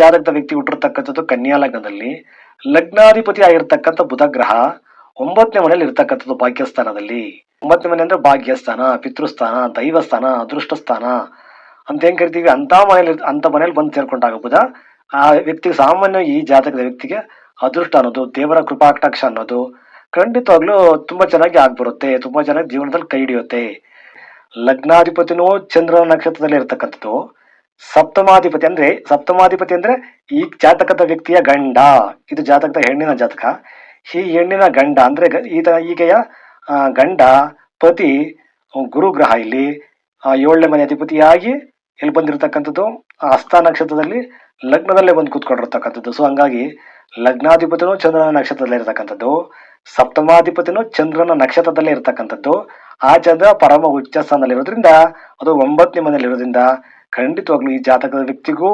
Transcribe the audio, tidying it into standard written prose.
ಜಾತಕದ ವ್ಯಕ್ತಿ ಹುಟ್ಟಿರ್ತಕ್ಕಂಥದ್ದು ಕನ್ಯಾ ಲಗ್ನದಲ್ಲಿ, ಲಗ್ನಾಧಿಪತಿ ಆಗಿರ್ತಕ್ಕಂಥ ಬುಧ ಗ್ರಹ 9ನೇ ಮನೆಯಲ್ಲಿ ಇರ್ತಕ್ಕಂಥದ್ದು ಭಾಗ್ಯಸ್ಥಾನದಲ್ಲಿ. 9ನೇ ಮನೆ ಅಂದ್ರೆ ಭಾಗ್ಯಸ್ಥಾನ, ಪಿತೃಸ್ಥಾನ, ದೈವಸ್ಥಾನ, ಅದೃಷ್ಟ ಸ್ಥಾನ ಅಂತ ಏನ್ ಕರಿತೀವಿ, ಅಂತ ಮನೇಲಿ ಬಂದು ಸೇರ್ಕೊಂಡಾಗ ಬುಧ ಆ ವ್ಯಕ್ತಿಗೆ ಸಾಮಾನ್ಯ ಈ ಜಾತಕದ ವ್ಯಕ್ತಿಗೆ ಅದೃಷ್ಟ ಅನ್ನೋದು, ದೇವರ ಕೃಪಾಕಟಾಕ್ಷ ಅನ್ನೋದು ಖಂಡಿತವಾಗ್ಲೂ ತುಂಬಾ ಚೆನ್ನಾಗಿ ಆಗ್ಬರುತ್ತೆ, ತುಂಬಾ ಚೆನ್ನಾಗಿ ಜೀವನದಲ್ಲಿ ಕೈ ಹಿಡಿಯುತ್ತೆ. ಲಗ್ನಾಧಿಪತಿನೂ ಚಂದ್ರನ ನಕ್ಷತ್ರದಲ್ಲಿ ಇರ್ತಕ್ಕಂಥದ್ದು. ಸಪ್ತಮಾಧಿಪತಿ ಅಂದ್ರೆ ಈ ಜಾತಕದ ವ್ಯಕ್ತಿಯ ಗಂಡ, ಇದು ಜಾತಕದ ಹೆಣ್ಣಿನ ಜಾತಕ. ಈ ಹೆಣ್ಣಿನ ಗಂಡ ಅಂದ್ರೆ ಈಗೆಯ ಗಂಡ ಪತಿ ಗುರುಗ್ರಹ ಇಲ್ಲಿ 7ನೇ ಮನೆ ಅಧಿಪತಿಯಾಗಿ ಇಲ್ಲಿ ಬಂದಿರತಕ್ಕಂಥದ್ದು ಹಸ್ತ ನಕ್ಷತ್ರದಲ್ಲಿ ಲಗ್ನದಲ್ಲೇ ಬಂದು ಕೂತ್ಕೊಂಡಿರ್ತಕ್ಕಂಥದ್ದು. ಸೊ ಹಂಗಾಗಿ ಲಗ್ನಾಧಿಪತಿನೂ ಚಂದ್ರನ ನಕ್ಷತ್ರದಲ್ಲೇ ಇರತಕ್ಕಂಥದ್ದು, ಸಪ್ತಮಾಧಿಪತಿನೂ ಚಂದ್ರನ ನಕ್ಷತ್ರದಲ್ಲೇ ಇರತಕ್ಕಂಥದ್ದು. ಆ ಚಂದ್ರ ಪರಮ ಉಚ್ಚ ಸ್ಥಾನದಲ್ಲಿರೋದ್ರಿಂದ, ಅದು 9ನೇ ಮನೆಯಲ್ಲಿ ಇರೋದ್ರಿಂದ ಖಂಡಿತವಾಗ್ಲೂ ಈ ಜಾತಕದ ವ್ಯಕ್ತಿಗೂ